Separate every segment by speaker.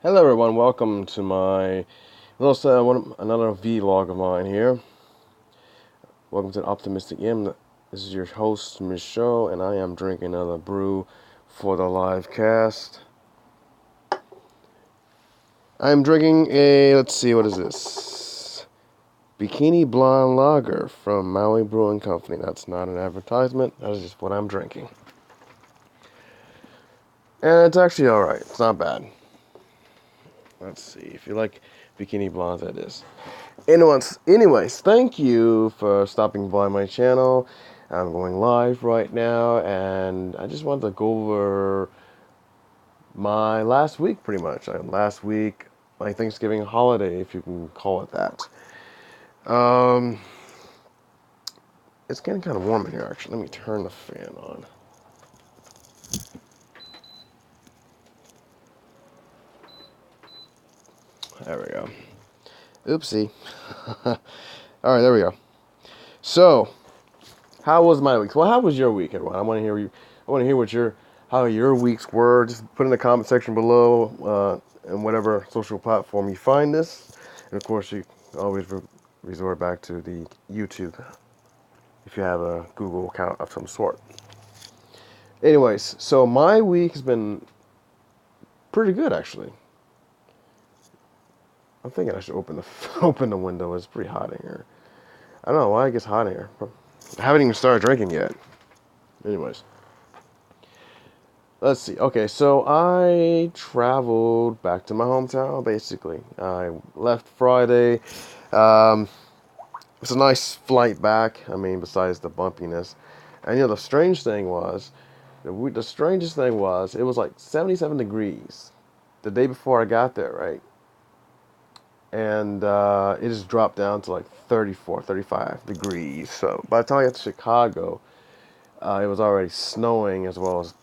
Speaker 1: Hello everyone, welcome to my another vlog of mine here. Welcome to the Optimistic M. This is your host, Michelle, and I am drinking another brew for the live cast. I'm drinking let's see, what is this? Bikini Blonde Lager from Maui Brewing Company. That's not an advertisement, that is just what I'm drinking. And it's actually alright, it's not bad. Let's see, if you like Bikini Blondes, that is. Anyways, thank you for stopping by my channel. I'm going live right now, and I just wanted to go over my last week, pretty much. Last week, my Thanksgiving holiday, if you can call it that. It's getting kind of warm in here, actually. Let me turn the fan on. There we go. Oopsie. All right, there we go. So, how was my week? Well, how was your week, everyone? I want to hear you. I want to hear how your weeks were. Just put in the comment section below, and whatever social platform you find this. And of course, you always resort back to the YouTube if you have a Google account of some sort. Anyways, so my week has been pretty good, actually. I'm thinking I should open the window. It's pretty hot in here. I don't know why it gets hot in here. I haven't even started drinking yet. Anyways. Let's see. Okay, so I traveled back to my hometown, basically. I left Friday. It's a nice flight back. I mean, besides the bumpiness. And, the strange thing was, the strangest thing was, it was like 77 degrees the day before I got there, right? And it just dropped down to like 34, 35 degrees. So by the time I got to Chicago, it was already snowing as well as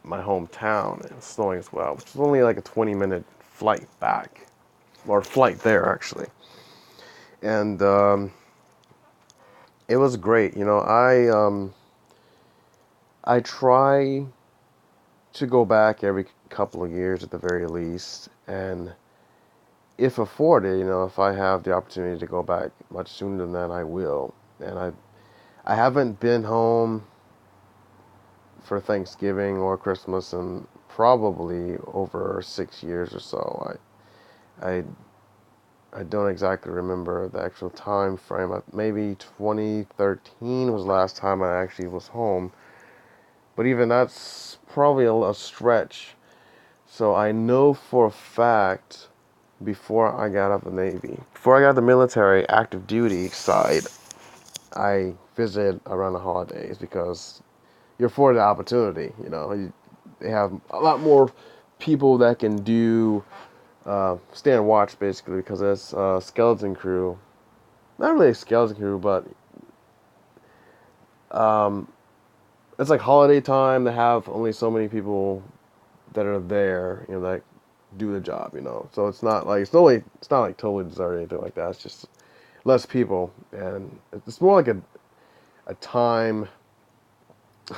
Speaker 1: my hometown, and snowing as well, which was only like a 20-minute flight back, or flight there actually. And it was great. I try to go back every couple of years at the very least, and if afforded, if I have the opportunity to go back much sooner than that, I will. And I haven't been home for Thanksgiving or Christmas in probably over 6 years or so. I I don't exactly remember the actual time frame. Maybe 2013 was the last time I actually was home. But even that's probably a stretch. So I know for a fact, before I got out of the Navy, before I got the military active duty side, I visited around the holidays because you're afforded the opportunity. They have a lot more people that can do stand watch, basically, because it's a skeleton crew. Not really a skeleton crew, but um, it's like holiday time. They have only so many people that are there, that do the job. So it's not like it's not like totally deserted or anything like that. It's just less people, and it's more like a time.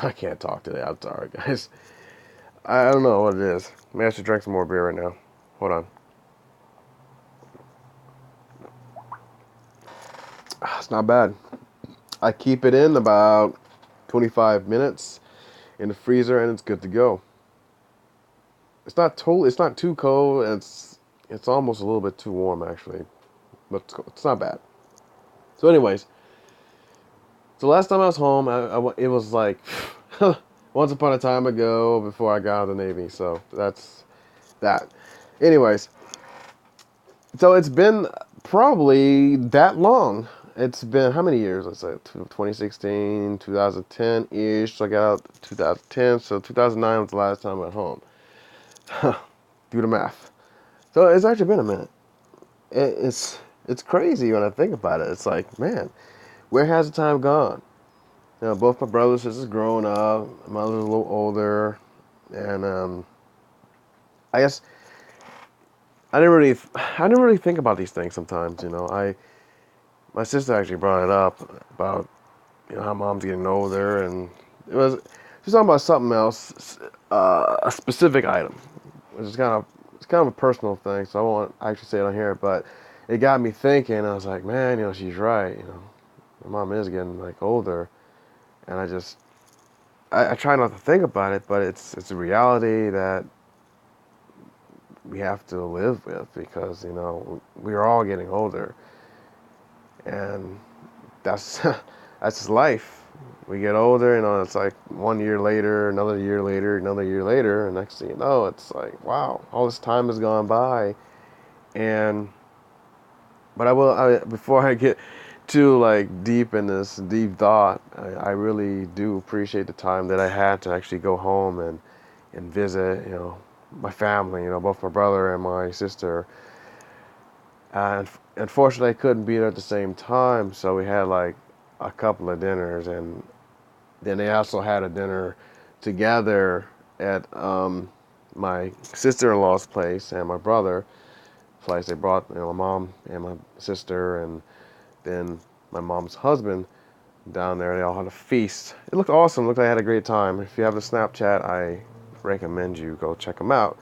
Speaker 1: I can't talk today. I'm sorry, guys. I don't know what it is. Maybe I should drink some more beer right now. Hold on. It's not bad. I keep it in about 25 minutes in the freezer, and it's good to go. It's not too cold, and it's almost a little bit too warm actually, but it's not bad. So, anyways, so last time I was home, it was like once upon a time ago before I got out of the Navy. So that's that. Anyways, so it's been probably that long. It's been how many years? Let's say 2016, 2010-ish. So I got out 2010. So 2009 was the last time I went home. Do the math. So it's actually been a minute. It's crazy when I think about it. It's like, man, where has the time gone? Both my brothers and sisters grown up. My mother's a little older, and I guess I didn't really think about these things sometimes. My sister actually brought it up about how mom's getting older, and she was talking about something else, a specific item, which is kind of it's kind of a personal thing, so I won't actually say it on here, but it got me thinking. I was like, man, she's right. My mom is getting like older, and I try not to think about it, but it's a reality that we have to live with because we're all getting older, and that's that's just life. We get older, it's like 1 year later, another year later, another year later, and next thing you know, it's like, wow, all this time has gone by. And but before I get too like deep in this deep thought, I really do appreciate the time that I had to actually go home and visit, my family, both my brother and my sister. And unfortunately, I couldn't be there at the same time, so we had like a couple of dinners, and then they also had a dinner together at my sister-in-law's place and my brother place. They brought my mom and my sister, and then my mom's husband down there. They all had a feast. It looked awesome. It looked like I had a great time. If you have the Snapchat, I recommend you go check them out.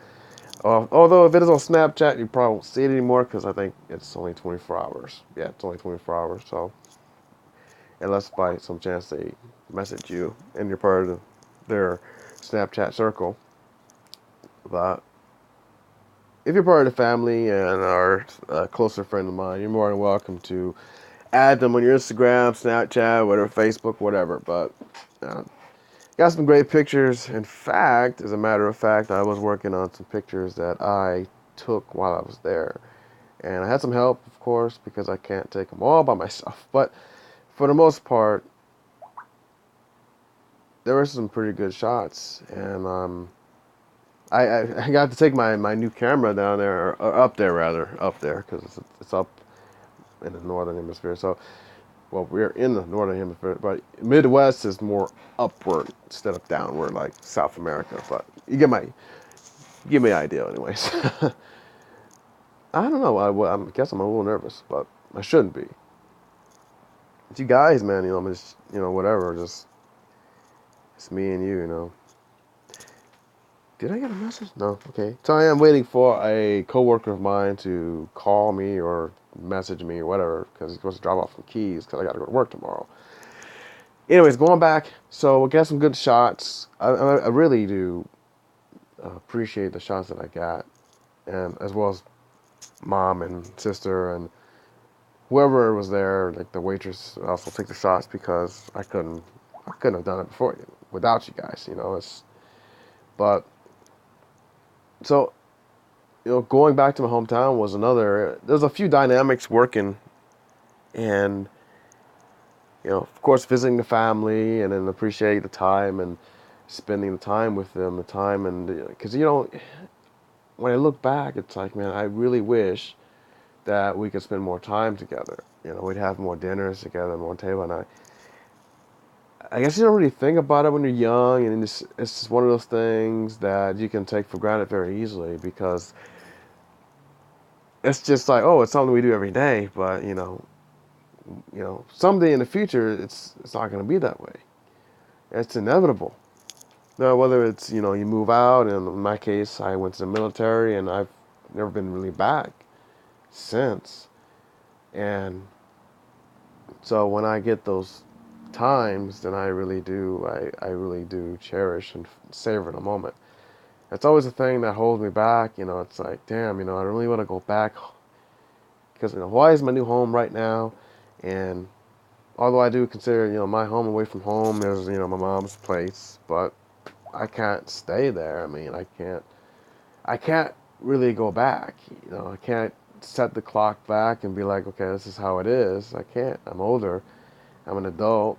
Speaker 1: Although if it is on Snapchat, you probably won't see it anymore because I think it's only 24 hours. Yeah, it's only 24 hours. So unless by some chance they message you and you're part of their Snapchat circle. But if you're part of the family and are a closer friend of mine, you're more than welcome to add them on your Instagram, Snapchat, whatever, Facebook, whatever. But uh, got some great pictures. In fact, as a matter of fact, I was working on some pictures that I took while I was there. And I had some help, of course, because I can't take them all by myself. But for the most part, there were some pretty good shots. And I got to take my new camera down there, or up there rather, up there, because it's up in the northern hemisphere. So, well, we're in the northern hemisphere, but Midwest is more upward instead of downward, like South America. But you get my idea, anyways. I don't know. I guess I'm a little nervous, but I shouldn't be. It's you guys, man. I'm just, whatever. Just it's me and you. Did I get a message? No. Okay. So I am waiting for a coworker of mine to call me or message me or whatever because he's supposed to drop off some keys because I got to go to work tomorrow. Anyways, going back. So we got some good shots. I really do appreciate the shots that I got, and as well as mom and sister and whoever was there, like the waitress, also take the shots because I couldn't have done it before without you guys. But so going back to my hometown was another. There's a few dynamics working, and of course, visiting the family and then appreciate the time and spending the time with them, the time and because when I look back, it's like, man, I really wish that we could spend more time together. We'd have more dinners together, more table, and I guess you don't really think about it when you're young, and it's just one of those things that you can take for granted very easily because it's just like, oh, it's something we do every day, but someday in the future, it's not going to be that way. It's inevitable. Now, whether it's you move out, and in my case, I went to the military, and I've never been really back since, and so when I get those times, then I really do, I really do cherish and savor the moment. It's always a thing that holds me back. It's like, damn, I really want to go back because Hawaii is my new home right now, and although I do consider my home away from home is my mom's place, but I can't stay there. I mean, I can't really go back. I can't set the clock back and be like, okay, this is how it is. I can't. I'm older. I'm an adult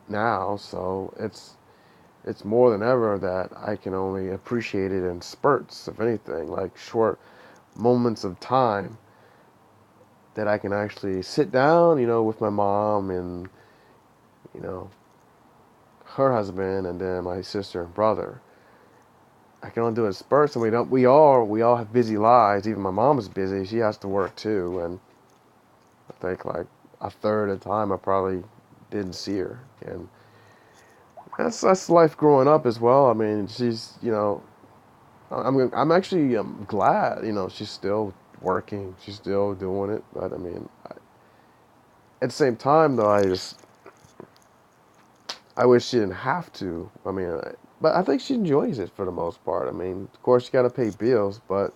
Speaker 1: now, so it's more than ever that I can only appreciate it in spurts, if anything, like short moments of time that I can actually sit down, with my mom and you know her husband and then my sister and brother. I can only do it in spurts, and we all have busy lives. Even my mom is busy; she has to work too, and I think like a third of the time I probably didn't see her, and that's life growing up as well. I mean, she's I'm actually glad, she's still working, she's still doing it. But I mean, at the same time, though, I wish she didn't have to. I mean, but I think she enjoys it for the most part. I mean, of course, you got to pay bills, but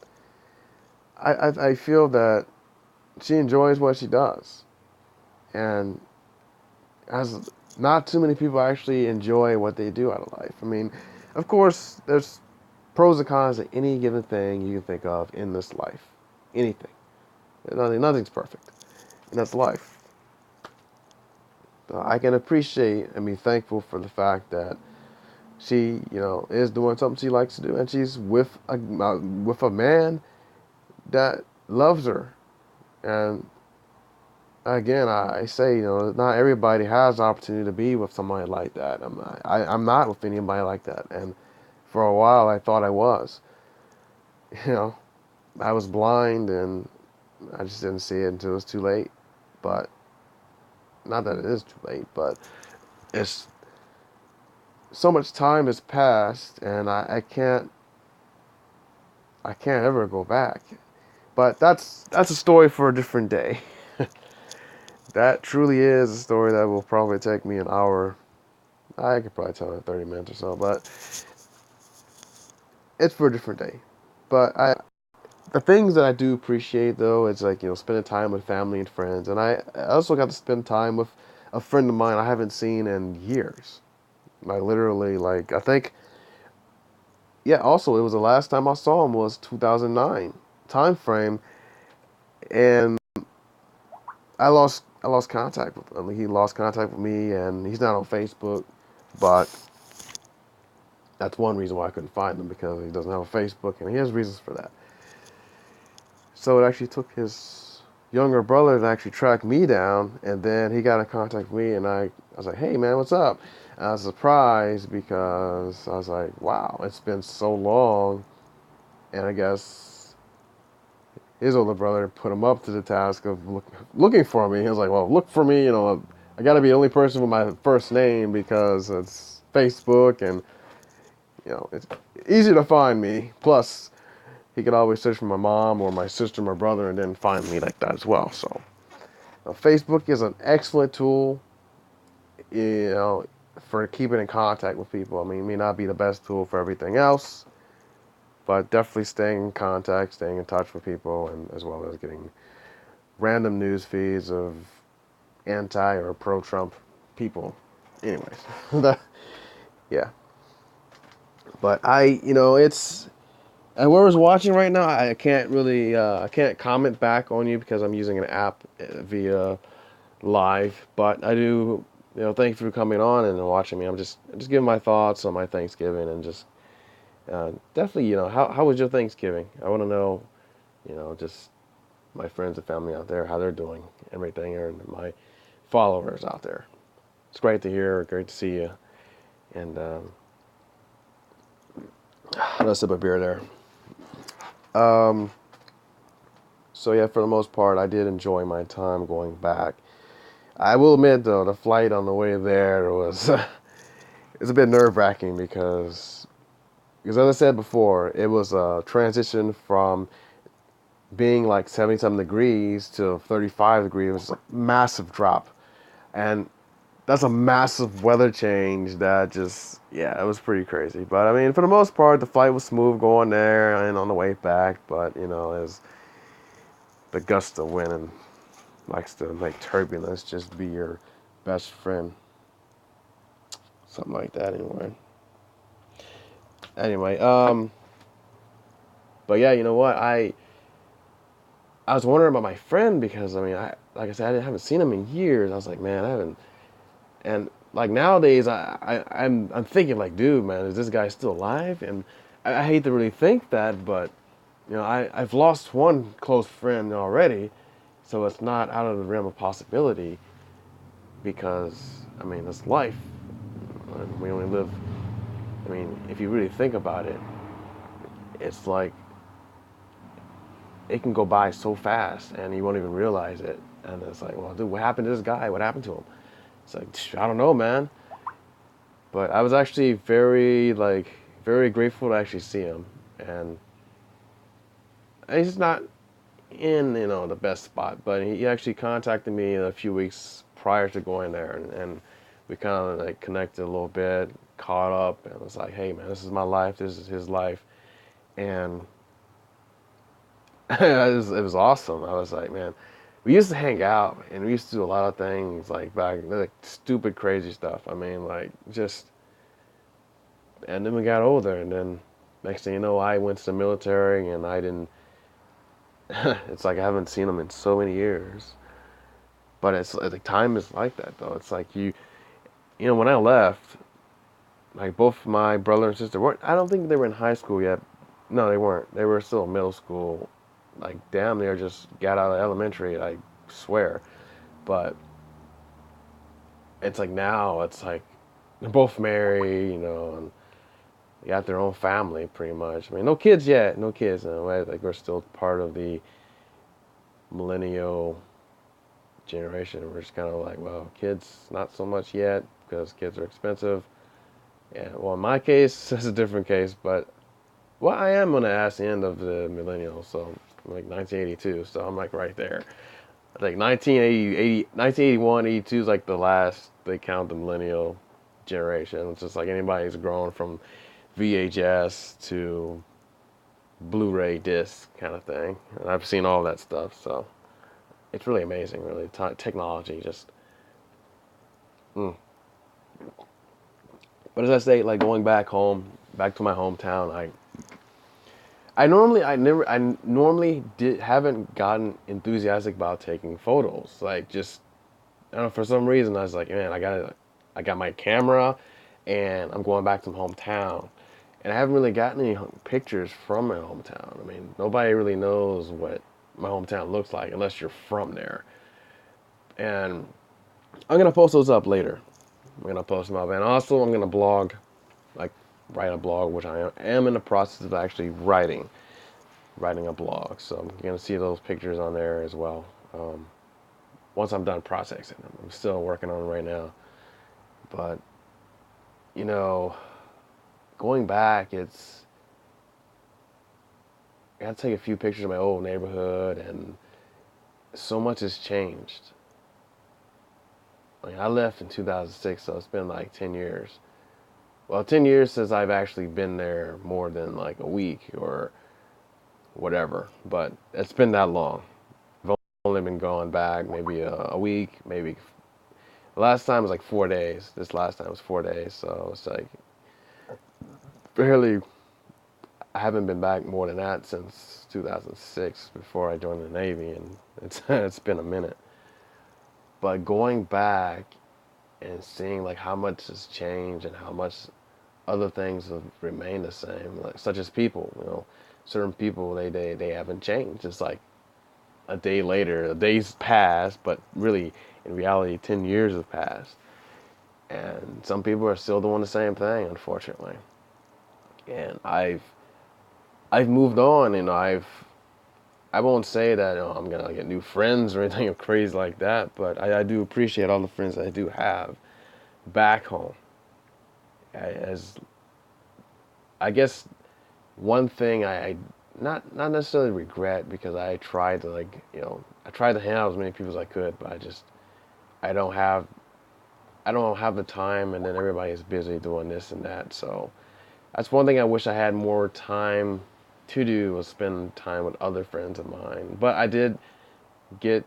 Speaker 1: I feel that she enjoys what she does, and as not too many people actually enjoy what they do out of life. I mean, of course, there's pros and cons to any given thing you can think of in this life. Anything. Nothing's perfect, and that's life. I can appreciate and be thankful for the fact that she, is doing something she likes to do, and she's with a man that loves her. And again, I say, not everybody has the opportunity to be with somebody like that. I'm not with anybody like that, and for a while I thought I was. You know, I was blind, and I just didn't see it until it was too late. But not that it is too late, but it's so much time has passed, and I can't ever go back. But that's a story for a different day. That truly is a story that will probably take me an hour. I could probably tell it in 30 minutes or so, but it's for a different day. But the things that I do appreciate though is like, spending time with family and friends, and I also got to spend time with a friend of mine I haven't seen in years. Like literally, like I think, yeah. Also, it was the last time I saw him was 2009 time frame, and I lost contact with him. He lost contact with me, and he's not on Facebook, but that's one reason why I couldn't find him, because he doesn't have a Facebook, and he has reasons for that. So it actually took his younger brother to actually track me down, and then he got in contact with me, and I was like, "Hey man, what's up?" And I was surprised because I was like, "Wow, it's been so long," and I guess his older brother put him up to the task of looking for me. He was like, "Well, look for me, I got to be the only person with my first name because it's Facebook, and it's easy to find me. Plus, he could always search for my mom or my sister, my brother, and then find me like that as well." So, Facebook is an excellent tool, you know, for keeping in contact with people. I mean, it may not be the best tool for everything else, but definitely staying in contact, staying in touch with people, and as well as getting random news feeds of anti or pro-Trump people. Anyways, yeah. But it's whoever's watching right now, I can't really, I can't comment back on you because I'm using an app via live. But I do, thank you for coming on and watching me. I'm just giving my thoughts on my Thanksgiving, and just definitely, how was your Thanksgiving? I want to know, just my friends and family out there, how they're doing, everything, and my followers out there. It's great to hear, great to see you, and let's sip a beer there. Um, so yeah, for the most part, I did enjoy my time going back. I will admit though, the flight on the way there was it's a bit nerve wracking because as I said before, it was a transition from being like 70 something degrees to 35 degrees. It was a massive drop, and that's a massive weather change that just, yeah, it was pretty crazy. But I mean, for the most part, the flight was smooth going there and on the way back. But as the gust of wind and likes to make turbulence just be your best friend, something like that. Anyway, but yeah, you know what? I was wondering about my friend because I mean, like I said, I haven't seen him in years. I was like, man, I haven't. And like nowadays, I'm thinking like, dude, man, is this guy still alive? And I hate to really think that, but I've lost one close friend already, so it's not out of the realm of possibility. Because I mean, it's life. And we only live. I mean, if you really think about it, it's like it can go by so fast, and you won't even realize it. And it's like, well, dude, what happened to this guy? What happened to him? It's like, I don't know, man. But I was actually very grateful to actually see him. and he's not in the best spot, but he actually contacted me a few weeks prior to going there, and we kind of like connected a little bit, caught up, and was like, hey man, this is my life, this is his life, and it was awesome. I was like, man, we used to hang out and we used to do a lot of things like back, like stupid, crazy stuff. I mean, like just, and then we got older, and then next thing you know, I went to the military, and I didn't. It's like I haven't seen him in so many years. But it's like time is like that though. It's like when I left, like both my brother and sister weren't. I don't think they were in high school yet. No, they weren't. They were still in middle school. Like damn, they just got out of elementary. I swear. But it's like now, it's like they're both married, and they got their own family pretty much. I mean, no kids yet. No kids. In a way, like we're still part of the millennial generation. We're just kind of like, well, kids not so much yet because kids are expensive. Yeah, well, in my case, it's a different case, but well, I am on the ass end of the millennial, so I'm like 1982, so I'm like right there. Like 1981, 82 is like the last they count the millennial generation. It's just like anybody who's grown from VHS to Blu-ray disc kind of thing, and I've seen all that stuff, so it's really amazing, really. Technology just. Mm. But as I say, like going back home, back to my hometown, I normally haven't gotten enthusiastic about taking photos. Like just, I don't know, for some reason I was like, man, I got my camera, and I'm going back to my hometown, and I haven't really gotten any pictures from my hometown. I mean, nobody really knows what my hometown looks like unless you're from there, and I'm gonna post those up later. I'm gonna post them up, and also I'm gonna blog, like write a blog, which I am in the process of actually writing a blog. So I'm gonna see those pictures on there as well. Once I'm done processing them, I'm still working on it right now. But you know, going back, I gotta take a few pictures of my old neighborhood, and so much has changed. Like I left in 2006, so it's been like 10 years. Well, 10 years since I've actually been there more than like a week or whatever, but it's been that long. I've only been going back maybe a week, maybe. The last time was like 4 days. This last time was 4 days, so it's like barely. I haven't been back more than that since 2006 before I joined the Navy, and it's it's been a minute. But going back and seeing like how much has changed and how much other things have remained the same, like such as people, certain people they haven't changed. It's like a day later, a day's passed, but really in reality 10 years have passed. And some people are still doing the same thing, unfortunately. And I've moved on, I won't say that I'm gonna get new friends or anything crazy like that, but I do appreciate all the friends that I do have back home. As I guess one thing I not necessarily regret, because I tried to I tried to hang out with as many people as I could, but I don't have I don't have the time, and then everybody's busy doing this and that. So that's one thing I wish I had more time to do, was spend time with other friends of mine. But I did get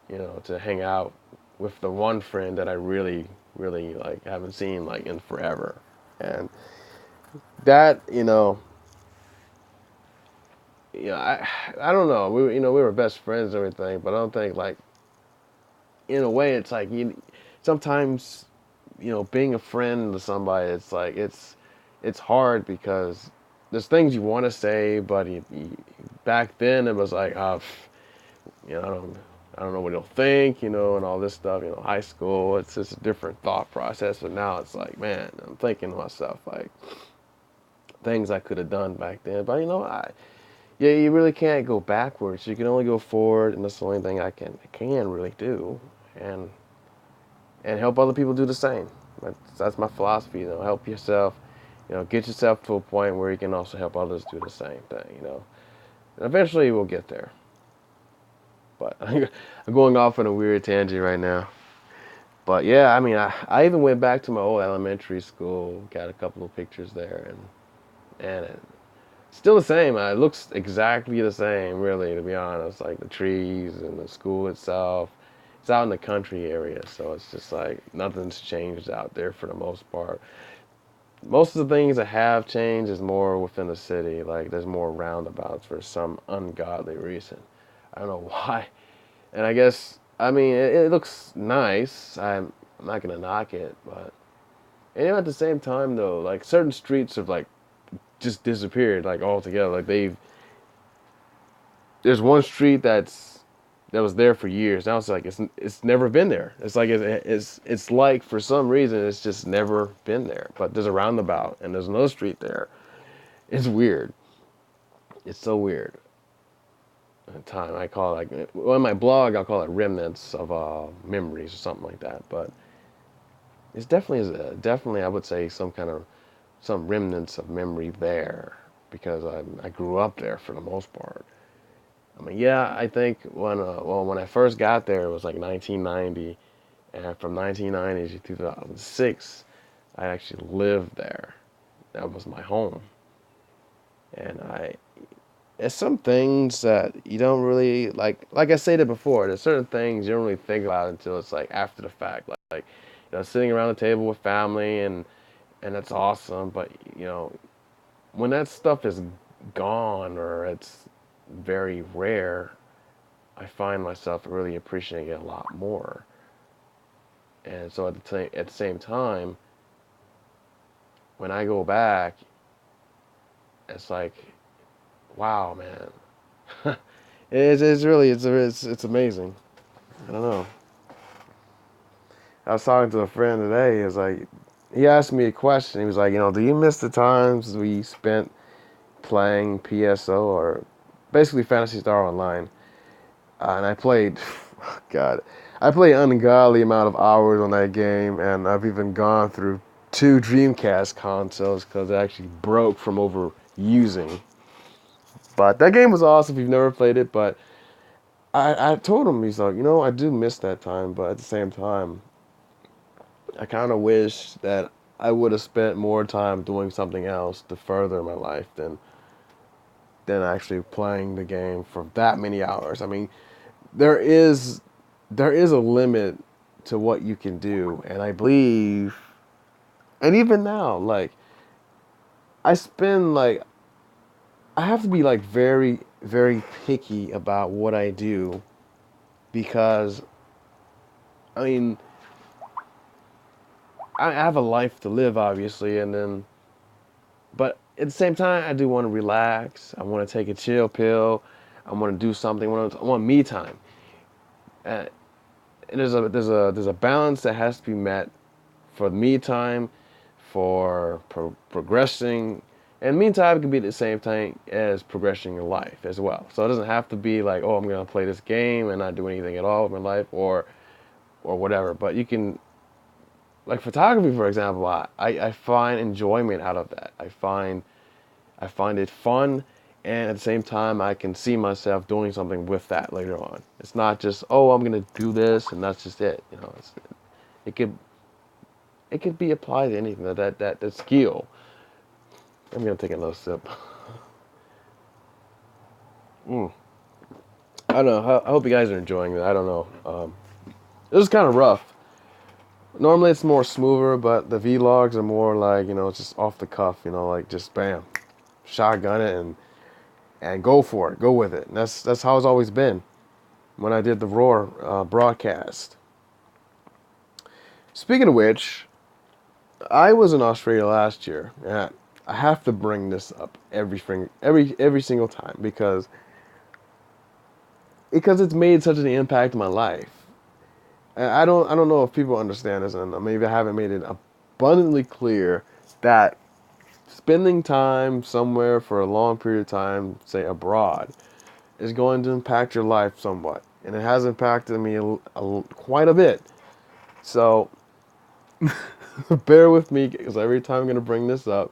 Speaker 1: to hang out with the one friend that I really really like haven't seen like in forever, and that I don't know. We were best friends and everything, but I don't think like in a way it's like sometimes being a friend to somebody, it's like it's hard because there's things you want to say, but back then it was like I don't know what he'll think, and all this stuff. High school, it's just a different thought process. But now it's like, man, I'm thinking to myself like things I could have done back then. But yeah, you really can't go backwards. You can only go forward, and that's the only thing I can really do, and help other people do the same. That's my philosophy. Help yourself. get yourself to a point where you can also help others do the same thing. And eventually we'll get there. But I'm going off on a weird tangent right now. But yeah, I mean, I even went back to my old elementary school, got a couple of pictures there, and it's still the same. It looks exactly the same, really, to be honest. Like the trees and the school itself. It's out in the country area, so it's just like nothing's changed out there for the most part. Most of the things that have changed is more within the city. Like there's more roundabouts for some ungodly reason. I don't know why. And I guess I mean it looks nice. I'm not gonna knock it, but and at the same time though, like certain streets have like just disappeared like altogether. Like there's one street that was there for years. Now it's like it's never been there. It's like it's like for some reason it's just never been there. But there's a roundabout and there's another street there. It's weird. It's so weird. At time I call it like well, in my blog I'll call it remnants of memories or something like that. But it's definitely I would say some remnants of memory there because I grew up there for the most part. I mean, yeah, I think when I first got there, it was like 1990, and from 1990 to 2006, I actually lived there. That was my home, and there's some things that you don't really like. Like I said it before, there's certain things you don't really think about until it's like after the fact. Like sitting around the table with family, and that's awesome. But when that stuff is gone or it's very rare, I find myself really appreciating it a lot more. And so at the same time, when I go back, it's like, wow, man, it's really it's amazing. I don't know. I was talking to a friend today. It's like he asked me a question. He was like, do you miss the times we spent playing PSO or basically Fantasy Star Online? And I played, God, I played an ungodly amount of hours on that game, and I've even gone through two Dreamcast consoles because it actually broke from overusing. But that game was awesome if you've never played it. But I told him, he's like, I do miss that time, but at the same time, I kind of wish that I would have spent more time doing something else to further my life than actually playing the game for that many hours. I mean, there is a limit to what you can do, and I believe, and even now, like I spend like I have to be like very very picky about what I do because I mean I have a life to live obviously, and then but at the same time I do want to relax. I want to take a chill pill. I want to do something. I want me time. And there's a balance that has to be met for me time, for progressing, and me time can be at the same time as progressing in life as well. So it doesn't have to be like, oh, I'm gonna play this game and not do anything at all with my life or whatever. But you can, like photography, for example, I find enjoyment out of that. I find it fun, and at the same time, I can see myself doing something with that later on. It's not just, oh, I'm gonna do this and that's just it. It could it could be applied to anything. That skill. I'm gonna take another sip. Mm. I don't know. I hope you guys are enjoying it. I don't know. It was kind of rough. Normally it's more smoother, but the vlogs are more like it's just off the cuff. Like just bam, shotgun it and go for it, go with it. And that's how it's always been. When I did the Roar broadcast. Speaking of which, I was in Australia last year, and I have to bring this up every single time because it's made such an impact in my life. And I don't know if people understand this, and maybe I haven't made it abundantly clear that spending time somewhere for a long period of time, say abroad, is going to impact your life somewhat, and it has impacted me quite a bit. So bear with me because every time I'm going to bring this up,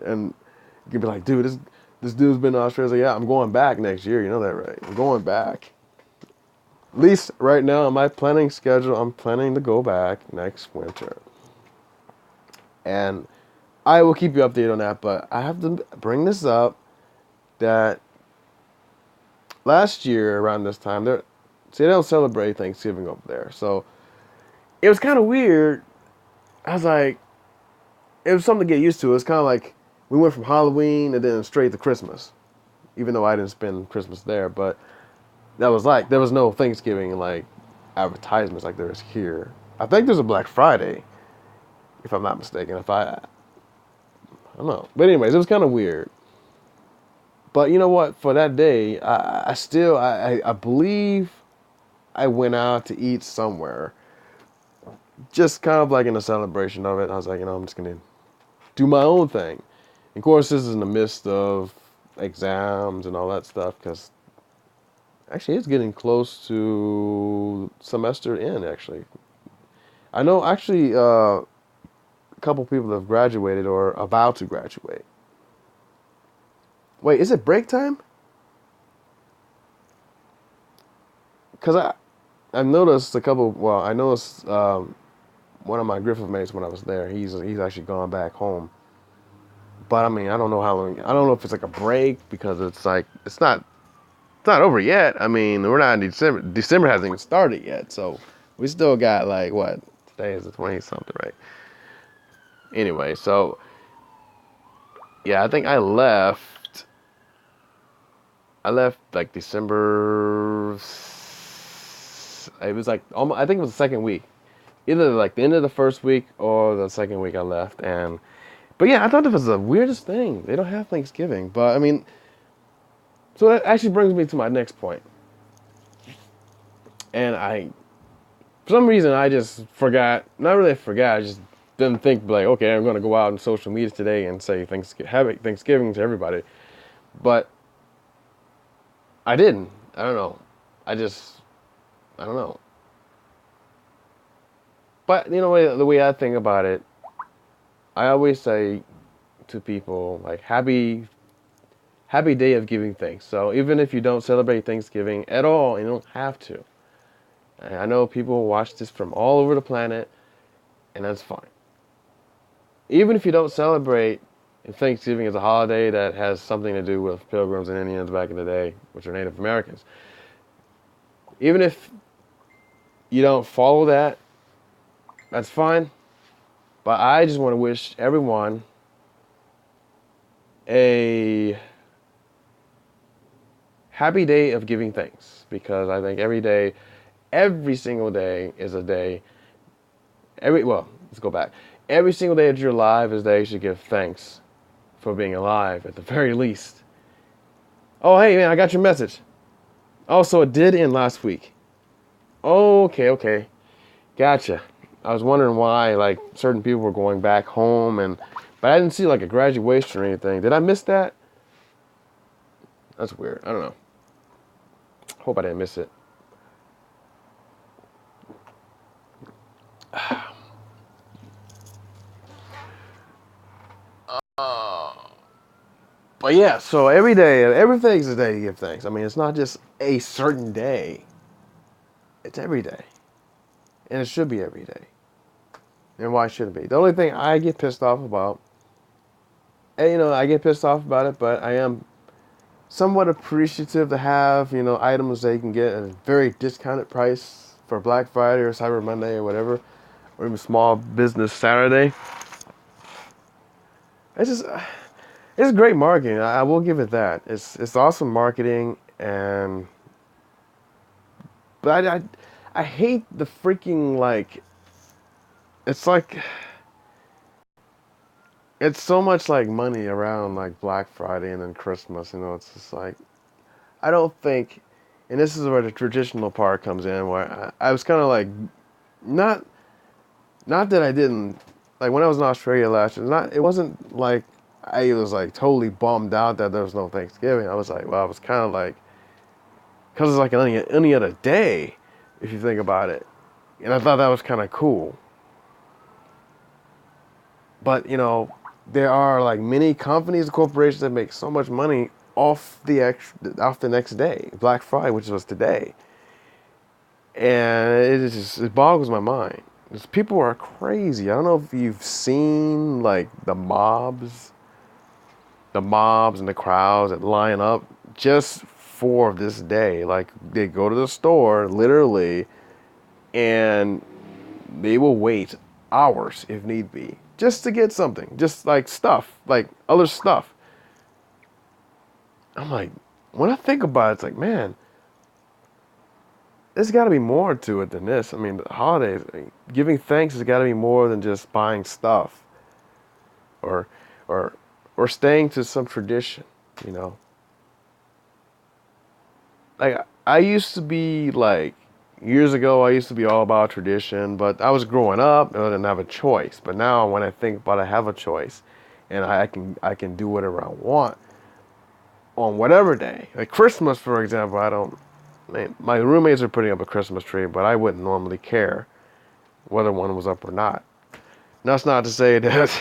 Speaker 1: And you could be like, dude, this dude's been to Australia. Like, yeah, I'm going back next year. You know that, right? I'm going back. At least right now on my planning schedule, I'm planning to go back next winter. And I will keep you updated on that, but I have to bring this up that last year around this time, they don't celebrate Thanksgiving over there. So it was kind of weird. I was like, it was something to get used to. It was kind of like we went from Halloween and then straight to Christmas, even though I didn't spend Christmas there. But that was like, there was no Thanksgiving like advertisements like there is here. I think there's a Black Friday, if I'm not mistaken. I don't know. But anyways, it was kind of weird. But you know what? For that day, I believe I went out to eat somewhere, just kind of like in a celebration of it. I was like, I'm just gonna do my own thing. Of course, this is in the midst of exams and all that stuff, because actually it's getting close to semester end. Actually, I know actually a couple people have graduated or about to graduate. Wait, is it break time? Because I noticed a couple. Well, I noticed one of my Griffith mates when I was there. He's actually gone back home. But I mean, I don't know how long. I don't know if it's like a break because it's like it's not over yet. I mean, we're not in December. December hasn't even started yet, so we still got like what? Today is the 20 something, right? Anyway, so yeah, I think I left. I left like December. It was like almost, I think it was the second week, either like the end of the first week or the second week I left. But yeah, I thought that was the weirdest thing. They don't have Thanksgiving, but I mean, so that actually brings me to my next point. And for some reason, I just forgot. Not really forgot. I just didn't think like, okay, I'm going to go out on social media today and say happy Thanksgiving to everybody. But I didn't. I don't know. I don't know. But the way I think about it, I always say to people like happy day of giving thanks. So even if you don't celebrate Thanksgiving at all, you don't have to. I know people watch this from all over the planet, and that's fine. Even if you don't celebrate, and Thanksgiving is a holiday that has something to do with Pilgrims and Indians back in the day, which are Native Americans. Even if you don't follow that, that's fine. But I just want to wish everyone a happy day of giving thanks, because I think every single day is a day. Let's go back. Every single day that you're alive is a day you should give thanks for being alive at the very least. Oh, hey man, I got your message. Oh, so it did end last week. Okay. Gotcha. I was wondering why like certain people were going back home but I didn't see like a graduation or anything. Did I miss that? That's weird. I don't know. Hope I didn't miss it. But yeah, so every day, everything's a day to give thanks. I mean, it's not just a certain day. It's every day. And it should be every day. And why should it be? The only thing I get pissed off about, and I get pissed off about it, but I am somewhat appreciative to have, items that you can get at a very discounted price for Black Friday or Cyber Monday or whatever, or even Small Business Saturday. It's great marketing. I will give it that. It's awesome marketing, but I hate the freaking like. It's like it's so much like money around like Black Friday and then Christmas. It's just like I don't think, and this is where the traditional part comes in, where I was kind of like not that I didn't like when I was in Australia last year. It wasn't like I was like totally bummed out that there was no Thanksgiving. I was like, well, I was kind of like, because it's like any other day, if you think about it. And I thought that was kind of cool. But, there are like many companies and corporations that make so much money off the next day, Black Friday, which was today, and it boggles my mind. People are crazy. I don't know if you've seen like the mobs and the crowds that line up just for this day. Like they go to the store literally, and they will wait hours if need be just to get something, just like stuff, like other stuff. I'm like, when I think about it, it's like, man, there's got to be more to it than this. I mean, the holidays, I mean, giving thanks has got to be more than just buying stuff or or or staying to some tradition, you know. Like I used to be like years ago, I used to be all about tradition, but I was growing up and I didn't have a choice. But now when I think about it, I have a choice, and I can do whatever I want on whatever day. Like Christmas, for example, I don't. My roommates are putting up a Christmas tree, but I wouldn't normally care whether one was up or not. That's not to say that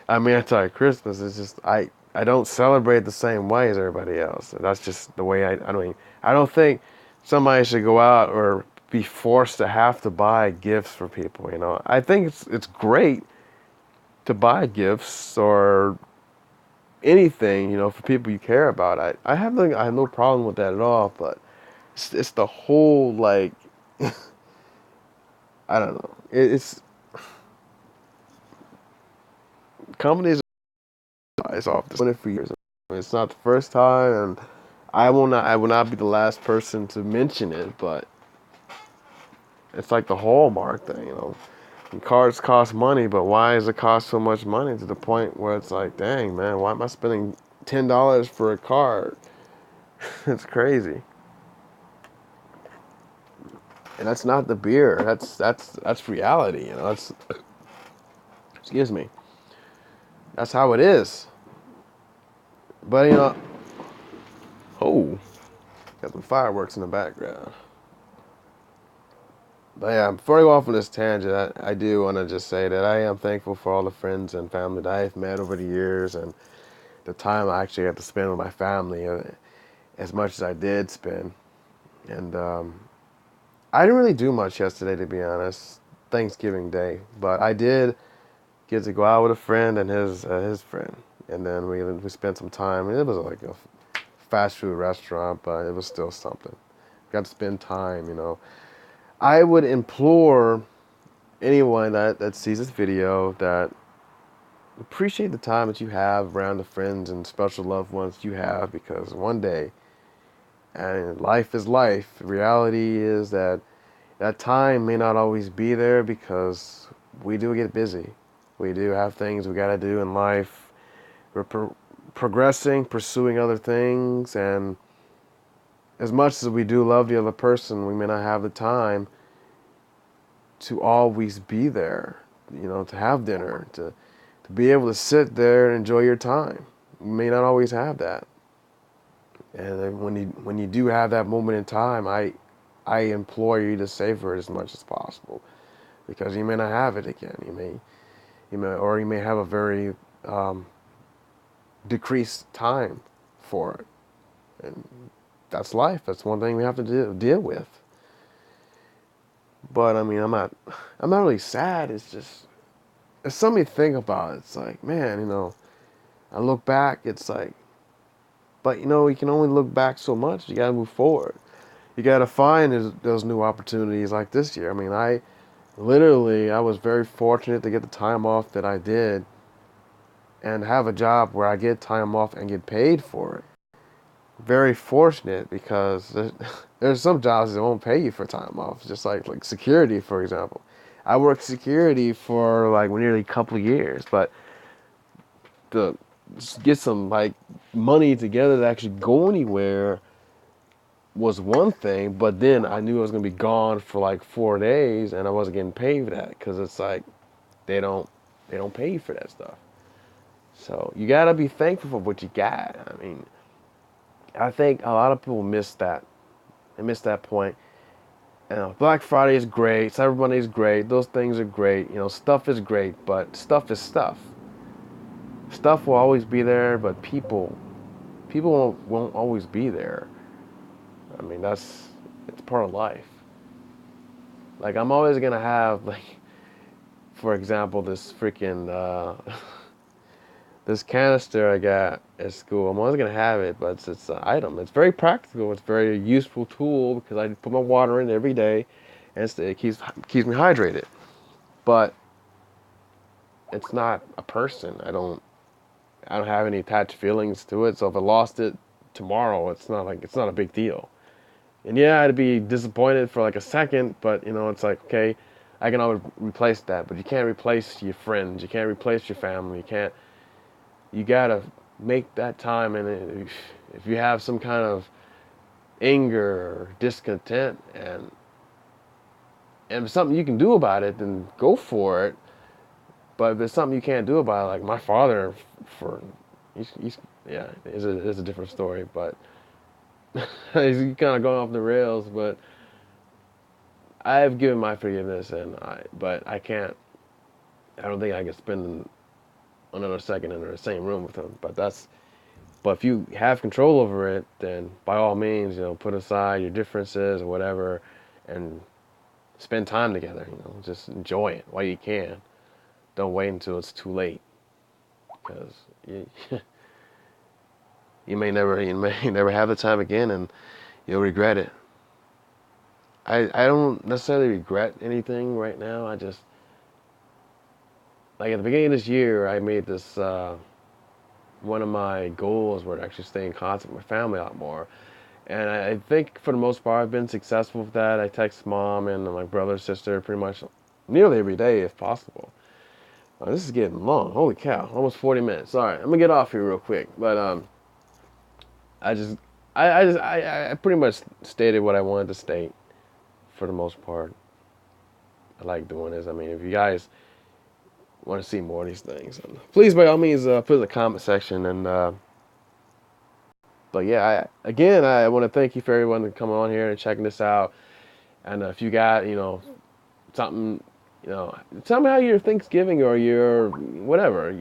Speaker 1: I'm anti-Christmas. It's just I don't celebrate the same way as everybody else. That's just the way I mean, I don't think somebody should go out or be forced to have to buy gifts for people, you know. I think it's great to buy gifts or anything, you know, for people you care about. I have no problem with that at all, but it's the whole like I don't know. It's companies it's off this it for years. It's not the first time, and I will not be the last person to mention it, but it's like the Hallmark thing, you know. And cars cost money, but why does it cost so much money to the point where it's like, dang man, why am I spending $10 for a card? It's crazy. And that's not the beer. That's reality, you know. That's excuse me. That's how it is. But you know, oh, got some fireworks in the background. But yeah, before I go off on this tangent, I do want to just say that I am thankful for all the friends and family that I've met over the years and the time I actually got to spend with my family as much as I did spend. And I didn't really do much yesterday, to be honest, Thanksgiving Day. But I did get to go out with a friend and his friend. And then we spent some time. It was like a fast food restaurant, but it was still something. Got to spend time, you know. I would implore anyone that sees this video that appreciate the time that you have around the friends and special loved ones you have, because one day, and life is life, reality is that that time may not always be there because we do get busy. We do have things we got to do in life. We're progressing, pursuing other things, and as much as we do love the other person, we may not have the time to always be there, you know, to have dinner, to be able to sit there and enjoy your time. You may not always have that. And then when you do have that moment in time, I implore you to savor it as much as possible, because you may not have it again. You may have a very decreased time for it, and that's life. That's one thing we have to deal with. But I mean, I'm not really sad. It's just it's something to think about. It's like, man, you know, I look back. It's like, but you know, you can only look back so much. You gotta move forward. You gotta find those new opportunities like this year. I mean, I was very fortunate to get the time off that I did, and have a job where I get time off and get paid for it. Very fortunate, because there's some jobs that won't pay you for time off, just like security, for example. I worked security for like nearly a couple of years, but to get some like money together to actually go anywhere was one thing, but then I knew I was gonna be gone for like 4 days, and I wasn't getting paid for that, because it's like they don't they don't pay you for that stuff. So you gotta be thankful for what you got. I mean, I think a lot of people miss that. They miss that point. You know, Black Friday is great, Cyber Monday is great, those things are great, you know, stuff is great, but stuff is stuff. stuff will always be there, but people won't always be there. I mean, it's part of life. Like I'm always gonna have like, for example, this freaking this canister I got at school. I'm always gonna have it, but it's an item. It's very practical. It's a very useful tool because I put my water in it every day, and it keeps me hydrated. But it's not a person. I don't have any attached feelings to it. So if I lost it tomorrow, it's not a big deal. And yeah, I'd be disappointed for like a second, but it's like, okay, I can always replace that. But you can't replace your friends. You can't replace your family. You gotta make that time. And if you have some kind of anger or discontent, and if it's something you can do about it, then go for it. But if there's something you can't do about it, like my father, for he's yeah, it's a different story. But he's kind of going off the rails. But I have given my forgiveness, but I can't. I don't think I can spend another second in the same room with him. But if you have control over it, then by all means, put aside your differences or whatever, and spend time together. Just enjoy it while you can. Don't wait until it's too late, because you may never have the time again, and you'll regret it. I don't necessarily regret anything right now. I just, like, at the beginning of this year, I made this one of my goals were to actually stay in contact with my family a lot more. And I think for the most part, I've been successful with that. I text mom and my brother, sister pretty much nearly every day if possible. This is getting long. Holy cow. Almost 40 minutes. All right, I'm going to get off here real quick. But I just, I pretty much stated what I wanted to state for the most part. I like doing this. I mean, if you guys want to see more of these things, please by all means put in the comment section. And but yeah, I want to thank you for everyone coming on here and checking this out. And if you got something, tell me how your Thanksgiving or your whatever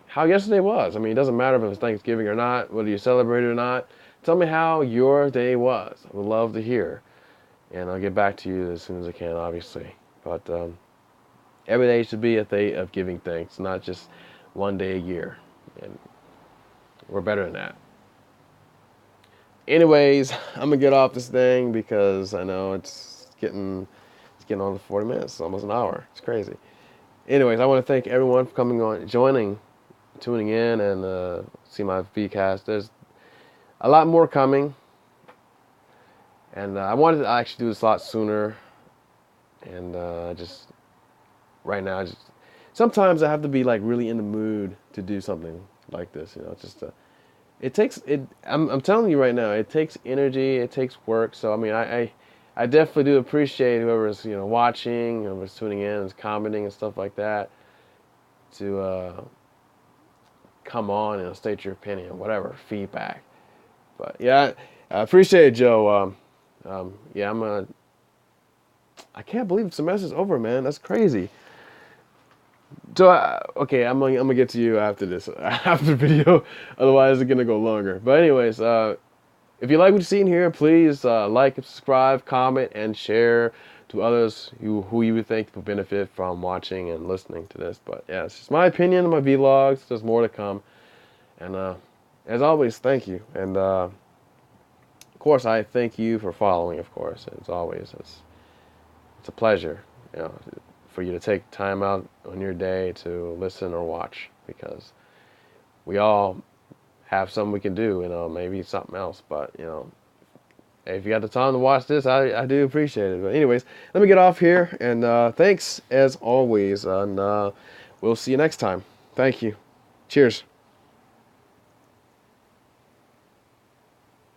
Speaker 1: how yesterday was. I mean, it doesn't matter if it was Thanksgiving or not, whether you celebrated or not. Tell me how your day was. I would love to hear, and I'll get back to you as soon as I can, obviously. But every day should be a day of giving thanks, not just one day a year. And we're better than that. Anyways, I'm gonna get off this thing because I know it's getting on to 40 minutes, almost an hour. It's crazy. Anyways, I want to thank everyone for coming on, tuning in, and see my VCast. There's a lot more coming, and I wanted to actually do this a lot sooner. And right now, sometimes I have to be like really in the mood to do something like this. It takes it. I'm telling you right now, it takes energy. It takes work. So I mean, I definitely do appreciate whoever's watching, whoever's tuning in, is commenting and stuff like that, to come on and state your opinion, whatever feedback. But yeah, I appreciate it, Joe. Yeah, I can't believe the semester's over, man. That's crazy. So okay, I'm gonna get to you after this, after the video. Otherwise, it's gonna go longer. But anyways, if you like what you've seen here, please like, subscribe, comment, and share to others who you would think will benefit from watching and listening to this. But yeah, it's just my opinion on my vlogs. There's more to come. And as always, thank you. And of course, I thank you for following, of course. As always, it's a pleasure, for you to take time out on your day to listen or watch, because we all have something we can do, maybe something else, but if you got the time to watch this, I do appreciate it. But anyways, let me get off here, and thanks as always, and we'll see you next time. Thank you. Cheers.